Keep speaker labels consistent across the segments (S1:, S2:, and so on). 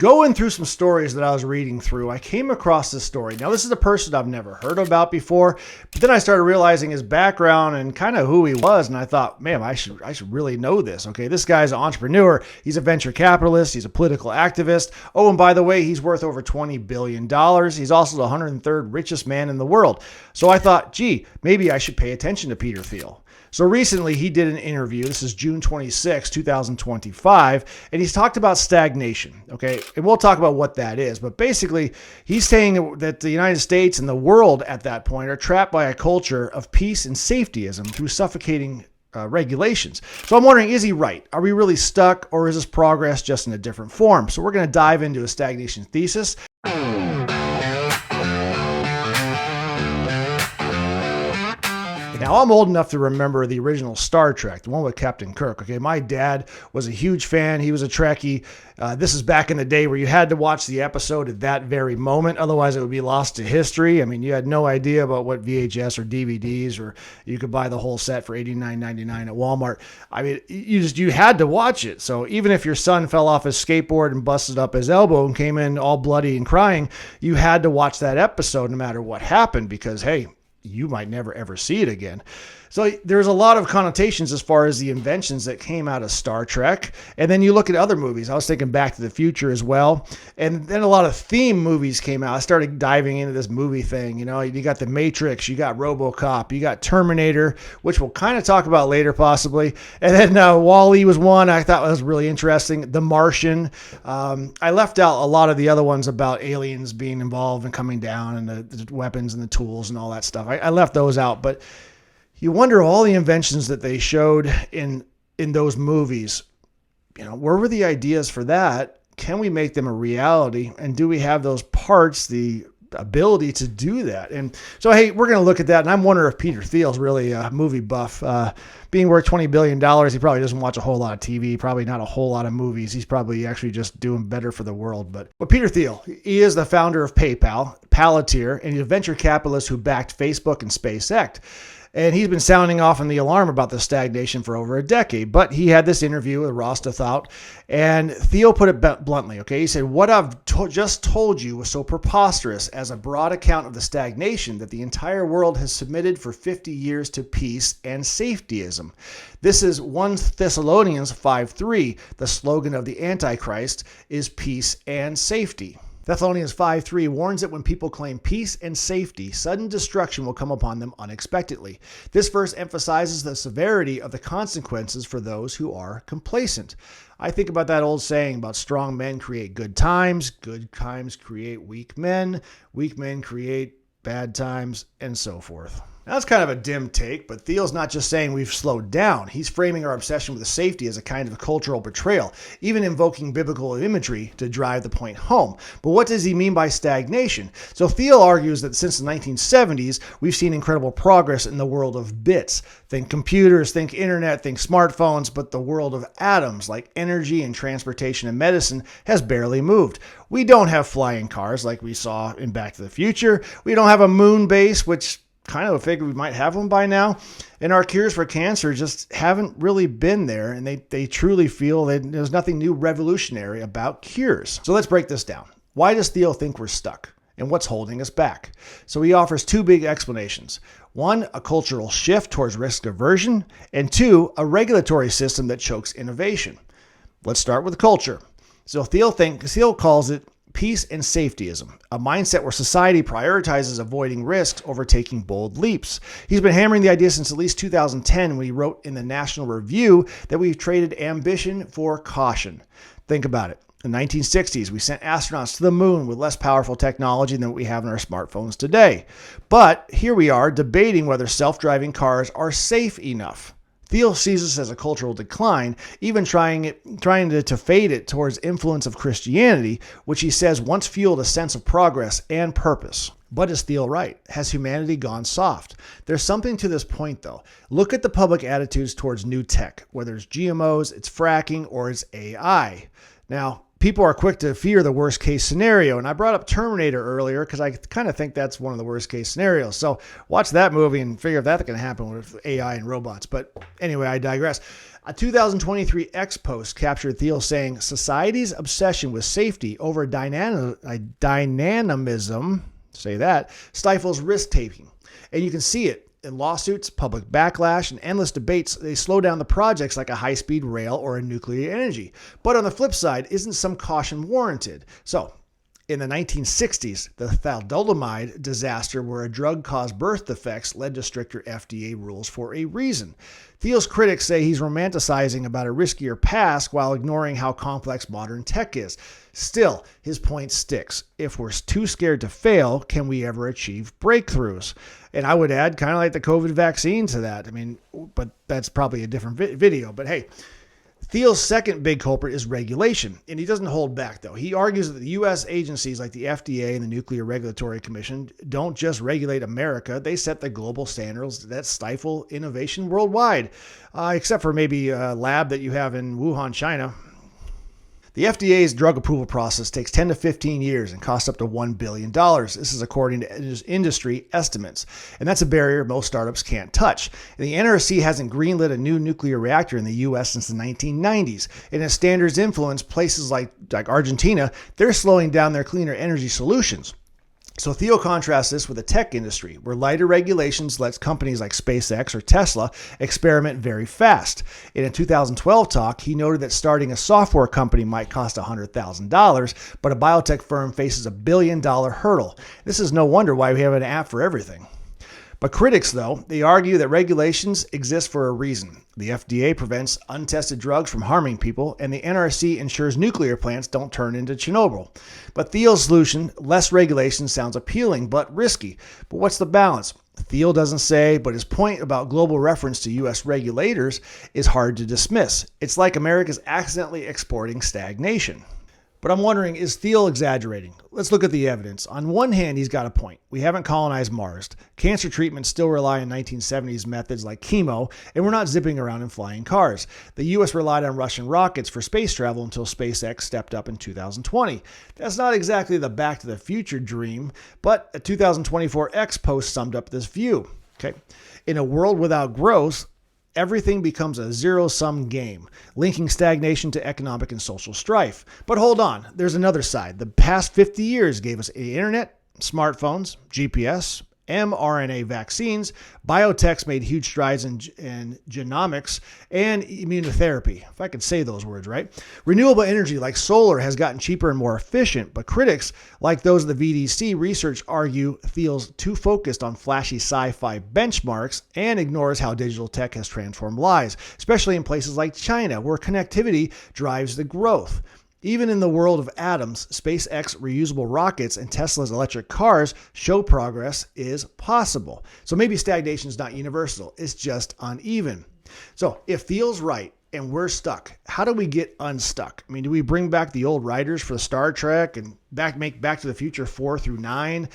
S1: Going through some stories that I was reading through, I came across this story. Now, this is a person I've never heard about before, but then I started realizing his background and kind of who he was, and I thought, man, I should really know this. Okay, this guy's an entrepreneur. He's a venture capitalist. He's a political activist. Oh, and by the way, he's worth over $20 billion. He's also the 103rd richest man in the world. So I thought, gee, maybe I should pay attention to Peter Thiel. So recently he did an interview. This is June 26, 2025, and he's talked about stagnation. Okay, and we'll talk about what that is. But basically, he's saying that the United States and the world at that point are trapped by a culture of peace and safetyism through suffocating regulations. So I'm wondering, is he right? Are we really stuck, or is this progress just in a different form? So we're going to dive into a stagnation thesis. Now, I'm old enough to remember the original Star Trek, the one with Captain Kirk. Okay, my dad was a huge fan. He was a Trekkie. This is back in the day where you had to watch the episode at that very moment. Otherwise, it would be lost to history. I mean, you had no idea about what VHS or DVDs, or you could buy the whole set for $89.99 at Walmart. I mean, you had to watch it. So even if your son fell off his skateboard and busted up his elbow and came in all bloody and crying, you had to watch that episode no matter what happened, because, hey, you might never ever see it again. So there's a lot of connotations as far as the inventions that came out of Star Trek. And then you look at other movies. I was thinking Back to the Future as well. And then a lot of theme movies came out. I started diving into this movie thing. You know, you got The Matrix, you got RoboCop, you got Terminator, which we'll kind of talk about later possibly. And then WALL-E was one I thought was really interesting. The Martian. I left out a lot of the other ones about aliens being involved and coming down, and the weapons and the tools and all that stuff. I left those out, but you wonder, all the inventions that they showed in those movies, you know, where were the ideas for that? Can we make them a reality? And do we have those parts, the ability to do that? And so, hey, we're going to look at that. And I'm wondering if Peter Thiel's really a movie buff. Being worth $20 billion, he probably doesn't watch a whole lot of TV, probably not a whole lot of movies. He's probably actually just doing better for the world. But Peter Thiel, he is the founder of PayPal, Palantir, and he's a venture capitalist who backed Facebook and SpaceX. And he's been sounding off on the alarm about the stagnation for over a decade. But he had this interview with Ross Douthat, and Thiel put it bluntly. Okay, he said, "What I've just told you was so preposterous as a broad account of the stagnation that the entire world has submitted for 50 years to peace and safetyism. This is 1 Thessalonians 5:3. The slogan of the Antichrist is peace and safety." Thessalonians 5:3 warns that when people claim peace and safety, sudden destruction will come upon them unexpectedly. This verse emphasizes the severity of the consequences for those who are complacent. I think about that old saying about strong men create good times create weak men create bad times, and so forth. Now, that's kind of a dim take, but Thiel's not just saying we've slowed down. He's framing our obsession with safety as a kind of cultural betrayal, even invoking biblical imagery to drive the point home. But what does he mean by stagnation? So Thiel argues that since the 1970s, we've seen incredible progress in the world of bits. Think computers, think internet, think smartphones, but the world of atoms, like energy and transportation and medicine, has barely moved. We don't have flying cars like we saw in Back to the Future. We don't have a moon base, which kind of figure we might have one by now. And our cures for cancer just haven't really been there. And they truly feel that there's nothing new revolutionary about cures. So let's break this down. Why does Thiel think we're stuck? And what's holding us back? So he offers two big explanations. One, a cultural shift towards risk aversion. And two, a regulatory system that chokes innovation. Let's start with culture. So Thiel calls it peace and safetyism, a mindset where society prioritizes avoiding risks over taking bold leaps. He's been hammering the idea since at least 2010, when he wrote in the National Review that we've traded ambition for caution. Think about it. In the 1960s, we sent astronauts to the moon with less powerful technology than what we have in our smartphones today. But here we are debating whether self-driving cars are safe enough. Thiel sees this as a cultural decline, even trying to fade it towards influence of Christianity, which he says once fueled a sense of progress and purpose. But is Thiel right? Has humanity gone soft? There's something to this point, though. Look at the public attitudes towards new tech, whether it's GMOs, it's fracking, or it's AI. Now, people are quick to fear the worst case scenario. And I brought up Terminator earlier because I kind of think that's one of the worst case scenarios. So watch that movie and figure if that's going to happen with AI and robots. But anyway, I digress. A 2023 X post captured Thiel saying society's obsession with safety over dynamism, say that, stifles risk-taking. And you can see it in lawsuits, public backlash, and endless debates. They slow down the projects like a high-speed rail or a nuclear energy. But on the flip side, isn't some caution warranted? So, in the 1960s, the thalidomide disaster, where a drug caused birth defects, led to stricter FDA rules for a reason. Thiel's critics say he's romanticizing about a riskier past while ignoring how complex modern tech is. Still, his point sticks. If we're too scared to fail, can we ever achieve breakthroughs? And I would add kind of like the COVID vaccine to that. I mean, but that's probably a different video. But hey, Thiel's second big culprit is regulation, and he doesn't hold back, though. He argues that the U.S. agencies like the FDA and the Nuclear Regulatory Commission don't just regulate America, they set the global standards that stifle innovation worldwide, except for maybe a lab that you have in Wuhan, China. The FDA's drug approval process takes 10 to 15 years and costs up to $1 billion. This is according to industry estimates. And that's a barrier most startups can't touch. And the NRC hasn't greenlit a new nuclear reactor in the U.S. since the 1990s. And as standards influence places like Argentina, they're slowing down their cleaner energy solutions. So Thiel contrasts this with the tech industry, where lighter regulations lets companies like SpaceX or Tesla experiment very fast. In a 2012 talk, he noted that starting a software company might cost $100,000, but a biotech firm faces a $1 billion hurdle. This is no wonder why we have an app for everything. But critics, though, they argue that regulations exist for a reason. The FDA prevents untested drugs from harming people, and the NRC ensures nuclear plants don't turn into Chernobyl. But Thiel's solution, less regulation, sounds appealing but risky. But what's the balance? Thiel doesn't say, but his point about global reference to U.S. regulators is hard to dismiss. It's like America's accidentally exporting stagnation. But I'm wondering, is Thiel exaggerating? Let's look at the evidence. On one hand, he's got a point. We haven't colonized Mars. Cancer treatments still rely on 1970s methods like chemo, and we're not zipping around in flying cars. The U.S. relied on Russian rockets for space travel until SpaceX stepped up in 2020. That's not exactly the Back to the Future dream, but a 2024 X post summed up this view. Okay, in a world without growth, everything becomes a zero-sum game, linking stagnation to economic and social strife. But hold on, there's another side. The past 50 years gave us the internet, smartphones, GPS, mRNA vaccines. Biotechs made huge strides in genomics and immunotherapy, if I could say those words right. Renewable energy like solar has gotten cheaper and more efficient, but critics like those of the VDC research argue Thiel's too focused on flashy sci-fi benchmarks and ignores how digital tech has transformed lives, especially in places like China, where connectivity drives the growth. Even in the world of atoms, SpaceX reusable rockets and Tesla's electric cars show progress is possible. So maybe stagnation is not universal, it's just uneven. So if Thiel's right and we're stuck, how do we get unstuck? I mean, do we bring back the old writers for Star Trek and make Back to the Future 4 through 9?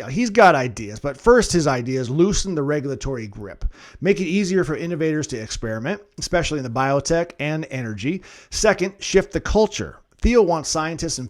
S1: He's got ideas, but first his ideas loosen the regulatory grip, make it easier for innovators to experiment, especially in the biotech and energy. Second, shift the culture. Thiel wants scientists and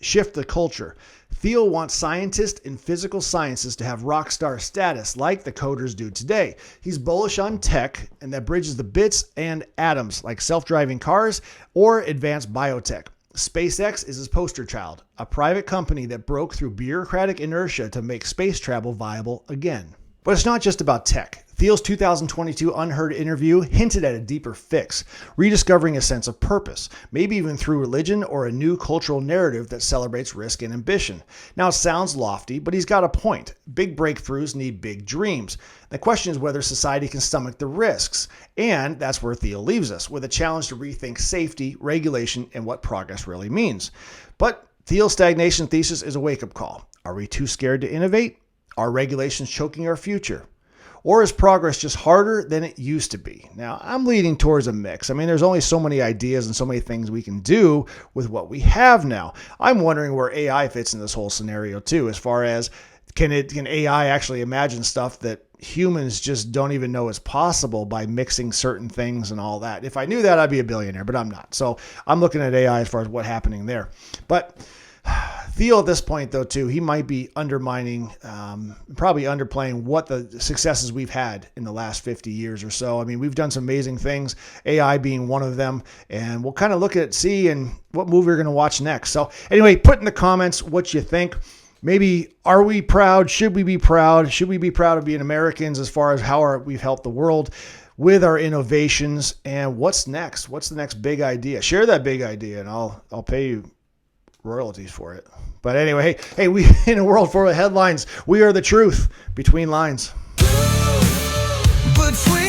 S1: shift the culture. Thiel wants scientists in physical sciences to have rock star status like the coders do today. He's bullish on tech and that bridges the bits and atoms like self-driving cars or advanced biotech. SpaceX is his poster child, a private company that broke through bureaucratic inertia to make space travel viable again. But it's not just about tech. Thiel's 2022 Unheard interview hinted at a deeper fix, rediscovering a sense of purpose, maybe even through religion or a new cultural narrative that celebrates risk and ambition. Now, it sounds lofty, but he's got a point. Big breakthroughs need big dreams. The question is whether society can stomach the risks. And that's where Thiel leaves us, with a challenge to rethink safety, regulation, and what progress really means. But Thiel's stagnation thesis is a wake-up call. Are we too scared to innovate? Are regulations choking our future? Or is progress just harder than it used to be? Now, I'm leaning towards a mix. I mean, there's only so many ideas and so many things we can do with what we have now. I'm wondering where AI fits in this whole scenario too, as far as can AI actually imagine stuff that humans just don't even know is possible by mixing certain things and all that. If I knew that, I'd be a billionaire, but I'm not. So I'm looking at AI as far as what's happening there. But Thiel at this point, though, too, he might be undermining, probably underplaying what the successes we've had in the last 50 years or so. I mean, we've done some amazing things, AI being one of them, and we'll kind of look at, see, and what movie we're going to watch next. So anyway, put in the comments what you think. Maybe, are we proud? Should we be proud? Should we be proud of being Americans as far as how we've helped the world with our innovations? And what's next? What's the next big idea? Share that big idea, and I'll pay you royalties for it. But anyway, hey, we in a world full of headlines, we are the truth between lines.
S2: Between